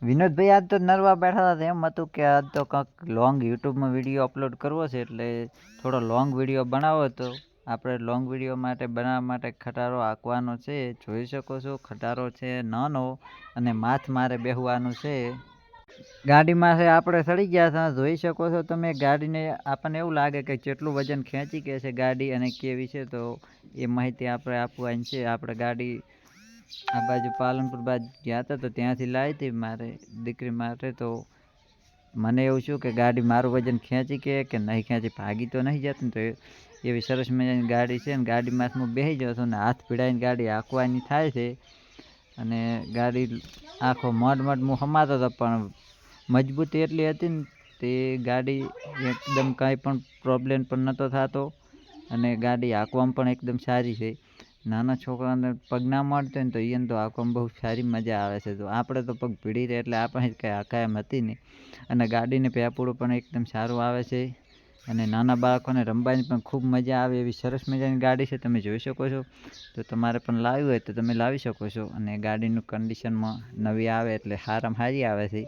વિનોદભાઈ આજ તો નરવા બેઠા હતા, એમ હતું કે આજ તો કંઈક લોંગ યુટ્યુબમાં વિડીયો અપલોડ કરવો છે, એટલે થોડો લોંગ વિડીયો બનાવો હતો. આપણે લોંગ વિડીયો માટે બનાવવા માટે ખટારો હાંકવાનો છે. જોઈ શકો છો ખટારો છે નાનો, અને માથ મારે બેહવાનું છે. ગાડીમાં છે આપણે ચડી ગયા હતા, જોઈ શકો છો તમે. ગાડીને આપણને એવું લાગે કે જેટલું વજન ખેંચી કે છે ગાડી અને કેવી છે, તો એ માહિતી આપણે આપવાની છે. આપણે ગાડી આ બાજુ પાલનપુર બાજુ ગયા હતા, તો ત્યાંથી લાવી હતી મારે દીકરી માટે. તો મને એવું છું કે ગાડી મારું વજન ખેંચી કે નહીં ખેંચી, ભાગી તો નહીં જતી. તો એવી સરસ મજાની ગાડી છે, ને ગાડીમાં હું બેસી જાઉં છું ને હાથ ભીડાઈને ગાડી હાંકવાની થાય છે. અને ગાડી આખો મઢ હું હમાતો હતો, પણ મજબૂતી એટલી હતી ને તે ગાડી એકદમ કાંઈ પણ પ્રોબ્લેમ પણ નહોતો થતો, અને ગાડી હાંકવામાં પણ એકદમ સારી છે. નાના છોકરાને પગ ના મળતો ને તો એને તો હાંકવામાં બહુ સારી મજા આવે છે. તો આપણે તો પગ ભીડી રહે એટલે આપણે કંઈ હાંકાય એમ હતી નહીં. અને ગાડીને પેપડું પણ એકદમ સારું આવે છે, અને નાના બાળકોને રમવાની પણ ખૂબ મજા આવે એવી સરસ મજાની ગાડી છે. તમે જોઈ શકો છો. તો તમારે પણ લાવવી હોય તો તમે લાવી શકો છો. અને ગાડીનું કન્ડિશનમાં નવી આવે એટલે સારામાં સારી આવે છે.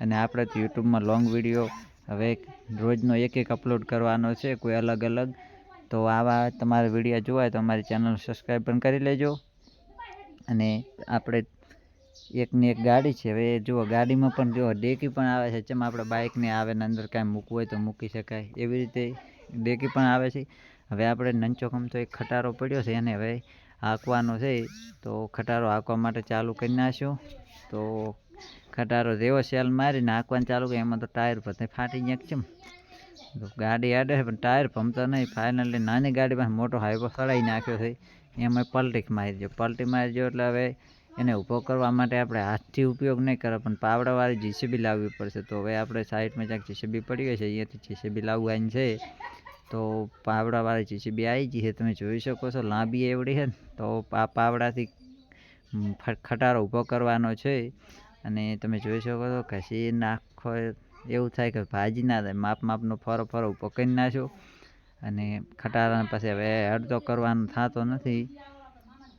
અને આપણે તો યુટ્યુબમાં લોંગ વિડીયો હવે રોજનો એક અપલોડ કરવાનો છે, કોઈ અલગ અલગ. તો આવા તમારે વિડીયો જોવા હોય તો અમારી ચેનલ સબસ્ક્રાઈબ પણ કરી લેજો. અને આપણે એકની એક ગાડી છે. હવે જુઓ ગાડીમાં પણ જુઓ ડેકી પણ આવે છે, જેમ આપણે બાઇકને આવે ને અંદર કાંઈ મૂકવું હોય તો મૂકી શકાય, એવી રીતે ડેકી પણ આવે છે. હવે આપણે નંચો ખમતો એક ખટારો પડ્યો છે, એને હવે હાંકવાનો છે. તો ખટારો હાંકવા માટે ચાલુ કરી નાખ્યો. તો ખટારો જેવો સેલ મારીને હાંકવાનું ચાલુ કરે, એમાં તો ટાયર બધે ફાટી ગયા કેમ. તો ગાડી આડે છે પણ ટાયર ભમતો નહીં. ફાઇનલી નાની ગાડીમાં મોટો હાઈવો સળાઈ નાખ્યો છે, એમાં પલટી મારી ગયો. એટલે હવે એને ઊભો કરવા માટે આપણે હાથથી ઉપયોગ નહીં કરે, પણ પાવડાવાળી જીસીબી લાવવી પડશે. તો હવે આપણે સાઈડમાં જ્યાં જીસીબી પડી હોય છે, અહીંયાથી જીસીબી લાવવાની છે. તો પાવડાવાળી જીસીબી આવી ગઈ છે, તમે જોઈ શકો છો. લાંબી એવડી છે ને, તો આ પાવડાથી ખટારો ઊભો કરવાનો છે. અને તમે જોઈ શકો છો ઘસી નાખો એવું થાય કે ભાજી ના થાય, માપનો ફરો ઊભો કરી નાખ્યો. અને ખટારાને પછી હવે અડધો કરવાનો થતો નથી.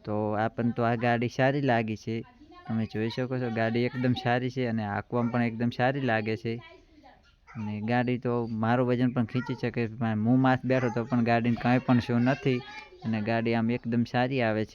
તો આપણને તો આ ગાડી સારી લાગી છે, તમે જોઈ શકો છો. ગાડી એકદમ સારી છે, અને હાંકવામાં પણ એકદમ સારી લાગે છે. અને ગાડી તો મારું વજન પણ ખીંચી શકે. હું માથ બેઠો તો પણ ગાડીને કાંઈ પણ શું નથી, અને ગાડી આમ એકદમ સારી આવે છે.